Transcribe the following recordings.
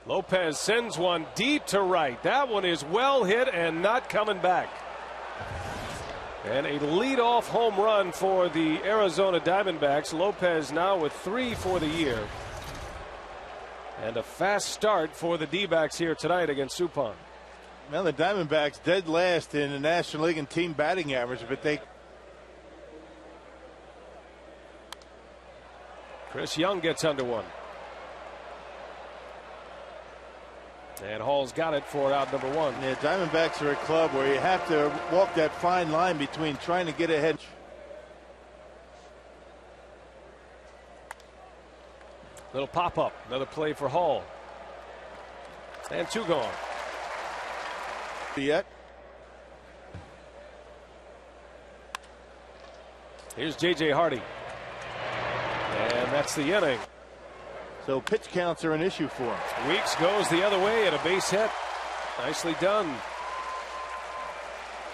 Lopez sends one deep to right. That one is well hit and not coming back. And a leadoff home run for the Arizona Diamondbacks. Lopez now with 3 for the year. And a fast start for the D-backs here tonight against Suppan. Well, the Diamondbacks dead last in the National League in team batting average, but they. Chris Young gets under one. And Hall's got it for out number 1. Yeah, Diamondbacks are a club where you have to walk that fine line between trying to get ahead. Little pop-up. Another play for Hall. And 2 gone. Yet. Here's J.J. Hardy. And that's the inning. So pitch counts are an issue for him. Weeks goes the other way and a base hit. Nicely done.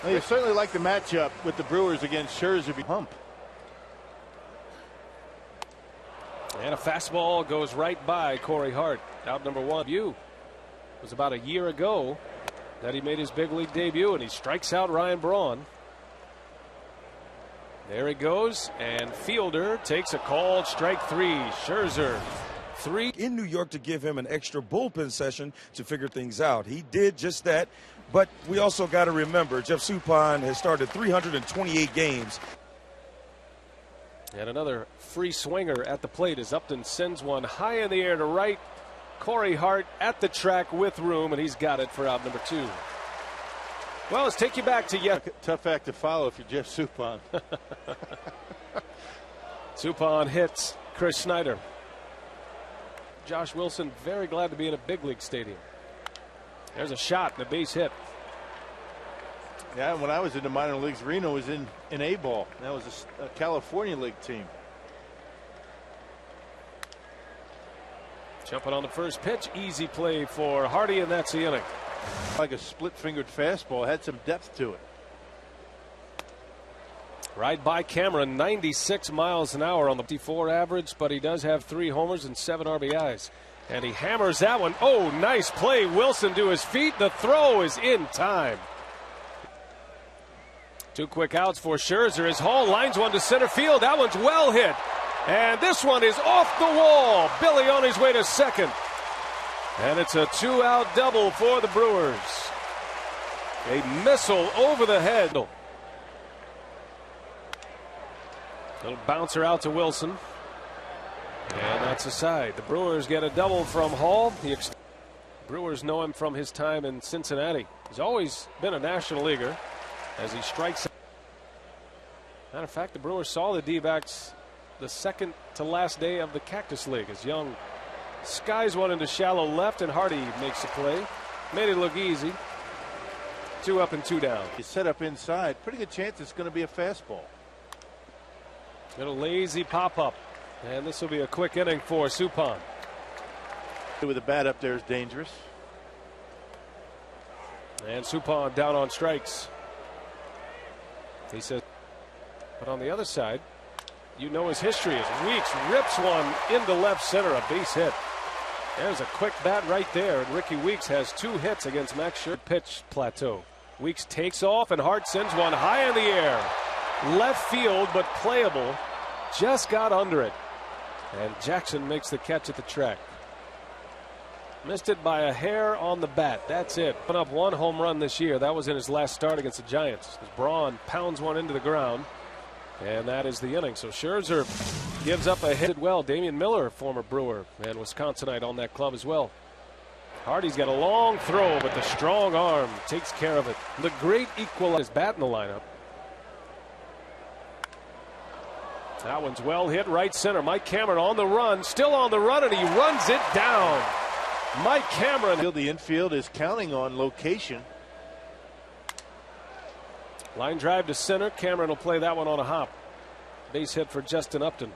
Well, you certainly like the matchup with the Brewers against Scherzer. Hump. And a fastball goes right by Corey Hart. Out number 1. It was about a year ago that he made his big league debut, and he strikes out Ryan Braun. There he goes, and Fielder takes a called strike 3. Scherzer 3 in New York to give him an extra bullpen session to figure things out. He did just that, but we also got to remember Jeff Suppan has started 328 games. And another free swinger at the plate as Upton sends one high in the air to right. Corey Hart at the track with room, and he's got it for out number 2. Well, let's take you back to tough act to follow if you're Jeff Suppan. Suppan hits Chris Snyder. Josh Wilson very glad to be in a big league stadium. There's a shot and a base hit. Yeah, when I was in the minor leagues, Reno was in A-ball. That was a California League team. Jumping on the first pitch, easy play for Hardy, and that's the inning. Like a split-fingered fastball, had some depth to it. Right by Cameron, 96 miles an hour on the 54 average, but he does have 3 homers and 7 RBIs. And he hammers that one. Oh, nice play. Wilson to his feet. The throw is in time. 2 quick outs for Scherzer as Hall lines one to center field. That one's well hit. And this one is off the wall. Billy on his way to second. And it's a 2-out double for the Brewers. A missile over the head. Little bouncer out to Wilson. And that's a side. The Brewers get a double from Hall. Brewers know him from his time in Cincinnati. He's always been a National Leaguer as he strikes. Matter of fact, the Brewers saw the D-backs the second to last day of the Cactus League as Young skies one into shallow left and Hardy makes the play. Made it look easy. 2 up and 2 down. You set up inside. Pretty good chance it's going to be a fastball. Little lazy pop-up. And this will be a quick inning for Suppan. With a bat up there is dangerous. And Suppan down on strikes. He says, but on the other side, you know his history as Weeks rips one into left center, a base hit. There's a quick bat right there, and Ricky Weeks has 2 hits against Max Scherzer. Pitch plateau. Weeks takes off, and Hart sends one high in the air. Left field, but playable. Just got under it. And Jackson makes the catch at the track. Missed it by a hair on the bat. That's it. Put up 1 home run this year. That was in his last start against the Giants. As Braun pounds one into the ground. And that is the inning. So Scherzer gives up a hit. Well, Damian Miller, former Brewer and Wisconsinite on that club as well. Hardy's got a long throw, but the strong arm takes care of it. The great equalizer bat in the lineup. That one's well hit right center. Mike Cameron on the run, still on the run, and he runs it down. Mike Cameron. The infield is counting on location. Line drive to center. Cameron will play that one on a hop. Base hit for Justin Upton.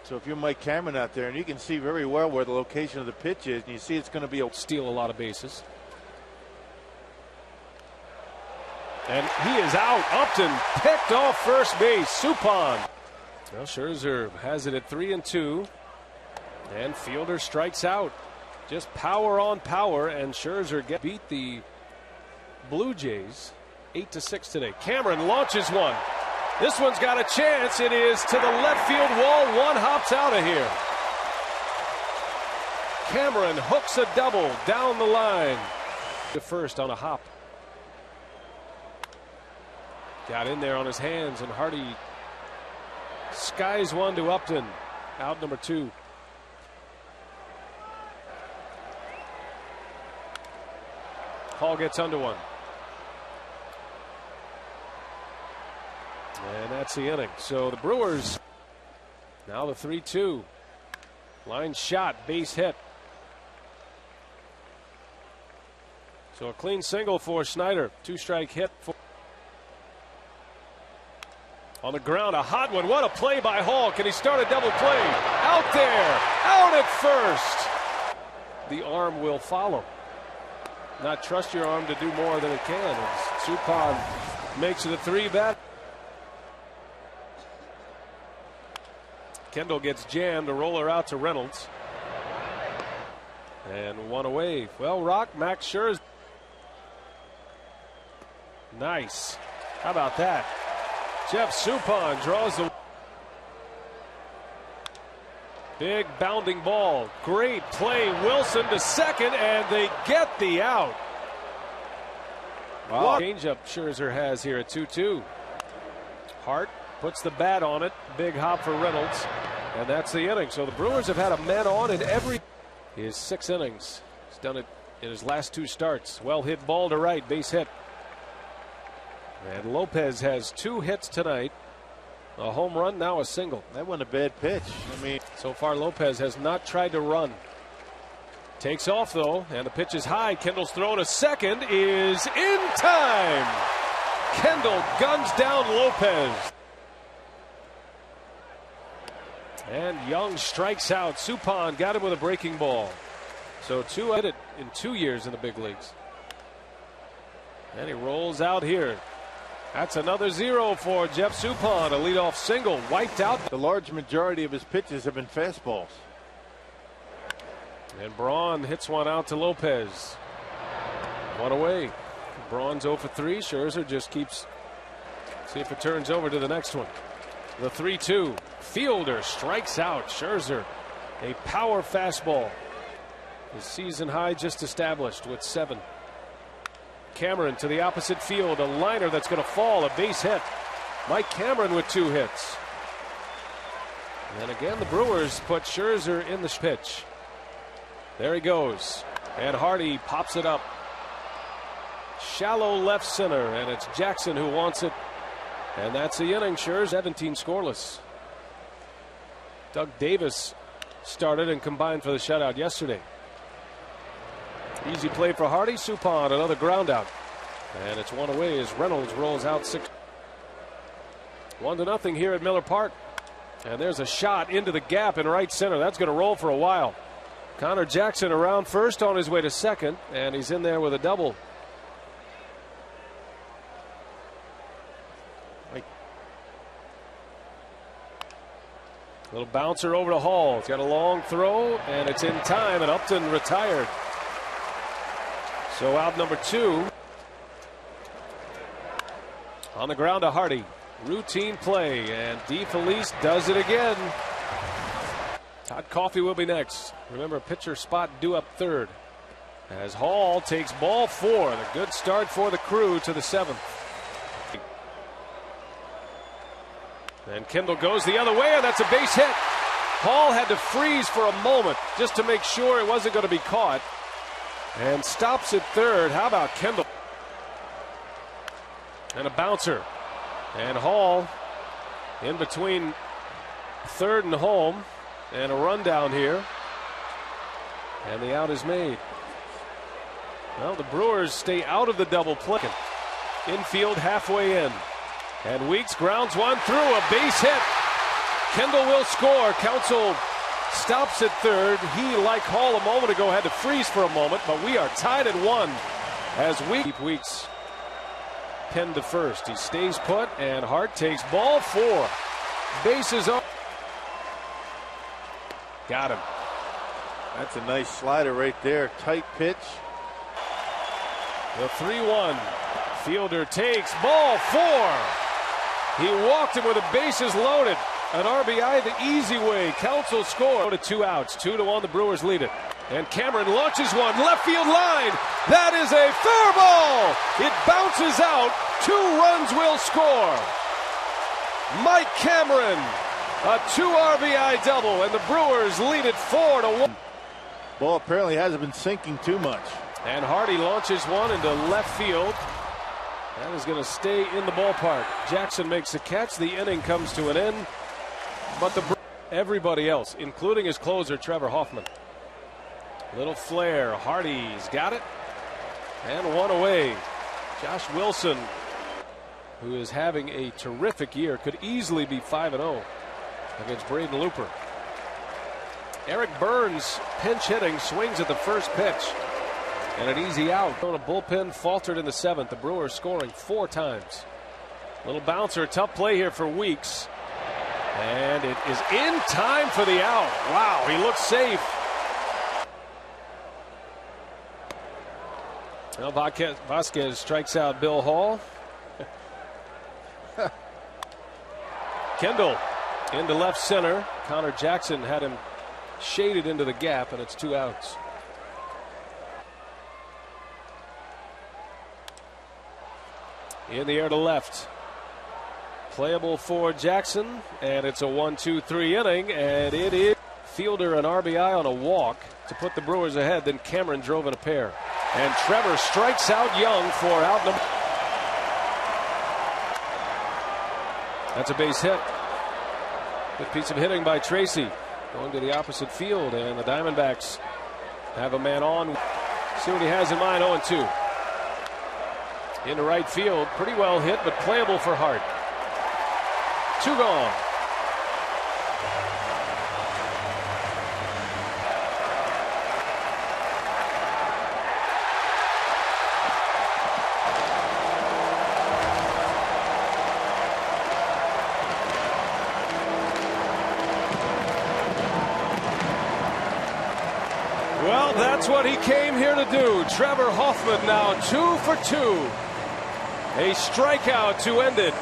So if you're Mike Cameron out there, and you can see very well where the location of the pitch is, and you see it's going to be steal a lot of bases. And he is out. Upton picked off first base. Suppan. Well, Scherzer has it at 3-2. And Fielder strikes out. Just power on power, and Scherzer beat the Blue Jays 8-6 today. Cameron launches one. This one's got a chance. It is to the left field wall. One hops out of here. Cameron hooks a double down the line. To first on a hop. Got in there on his hands, and Hardy skies one to Upton. Out number 2. Hall gets under one. And that's the inning. So the Brewers now the 3-2. Line shot, base hit. So a clean single for Snyder. 2-strike hit for. On the ground, a hot one. What a play by Hall. Can he start a double play? Out there, out at first. The arm will follow. Not trust your arm to do more than it can. Suppan makes it a 3-bet. Kendall gets jammed. A roller out to Reynolds. And one away. Well, Rock, Max Scherzer. Nice. How about that? Jeff Suppan draws the big bounding ball. Great play. Wilson to second, and they get the out. Wow. Changeup Scherzer has here at 2-2. Hart puts the bat on it. Big hop for Reynolds. And that's the inning. So the Brewers have had a man on in every his 6 innings. He's done it in his last 2 starts. Well hit ball to right. Base hit. And Lopez has 2 hits tonight. A home run, now a single. That wasn't a bad pitch. I mean, so far Lopez has not tried to run. Takes off though, and the pitch is high. Kendall's throw to second is in time. Kendall guns down Lopez. And Young strikes out. Suppan got him with a breaking ball. So 2 hit it in 2 years in the big leagues. And he rolls out here. That's another 0 for Jeff Suppan. A leadoff single, wiped out. The large majority of his pitches have been fastballs. And Braun hits one out to Lopez. One away. Braun's 0 for 3. Scherzer just keeps. See if it turns over to the next one. The 3-2. Fielder strikes out. Scherzer, a power fastball. His season high just established with 7. Cameron to the opposite field, a liner that's going to fall, a base hit. Mike Cameron with 2 hits. And again, the Brewers put Scherzer in the pitch. There he goes. And Hardy pops it up. Shallow left center, and it's Jackson who wants it. And that's the inning. Scherzer 17 scoreless. Doug Davis started and combined for the shutout yesterday. Easy play for Hardy. Suppan, another ground out. And it's one away as Reynolds rolls out 6. 1-0 here at Miller Park. And there's a shot into the gap in right center. That's going to roll for a while. Connor Jackson around first on his way to second. And he's in there with a double. Little bouncer over to Hall. He's got a long throw, and it's in time, and Upton retired. So out number 2. On the ground to Hardy. Routine play, and DeFelice does it again. Todd Coffey will be next. Remember, pitcher spot due up 3rd. As Hall takes ball 4. And a good start for the Crew to the 7th. And Kendall goes the other way, and that's a base hit. Hall had to freeze for a moment just to make sure it wasn't going to be caught. And stops at 3rd. How about Kendall? And a bouncer. And Hall in between 3rd and home. And a run down here. And the out is made. Well, the Brewers stay out of the double play. Infield halfway in. And Weeks grounds one through, a base hit. Kendall will score. Counsell stops at 3rd. He, like Hall a moment ago, had to freeze for a moment, but we are tied at 1 as Weeks pinned to first. He stays put, and Hart takes ball 4. Bases up. Got him. That's a nice slider right there. Tight pitch. The 3-1. Fielder takes ball 4. He walked him with the bases loaded. An RBI the easy way. Counsell score to 2 outs. 2-1. The Brewers lead it. And Cameron launches one. Left field line. That is a fair ball. It bounces out. 2 runs will score. Mike Cameron. A 2 RBI double. And the Brewers lead it 4-1. Ball apparently hasn't been sinking too much. And Hardy launches one into left field. That is going to stay in the ballpark. Jackson makes the catch. The inning comes to an end. But everybody else, including his closer, Trevor Hoffman. Little flare. Hardy's got it. And one away. Josh Wilson, who is having a terrific year, could easily be 5-0 against Braden Looper. Eric Burns, pinch hitting, swings at the first pitch. And an easy out. A bullpen faltered in the 7th. The Brewers scoring 4 times. Little bouncer, tough play here for Weeks. And it is in time for the out. Wow, he looks safe. Well, Vasquez strikes out Bill Hall. Kendall into left center. Connor Jackson had him shaded into the gap, and it's 2 outs. In the air to left. Playable for Jackson, and it's a 1-2-3 inning, and it is Fielder an RBI on a walk to put the Brewers ahead. Then Cameron drove in a pair, and Trevor strikes out Young for out number. That's a base hit. Good piece of hitting by Tracy, going to the opposite field, and the Diamondbacks have a man on. See what he has in mind. 0-2. Into right field, pretty well hit, but playable for Hart. 2 gone. Well, that's what he came here to do. Trevor Hoffman now 2 for 2. A strikeout to end it.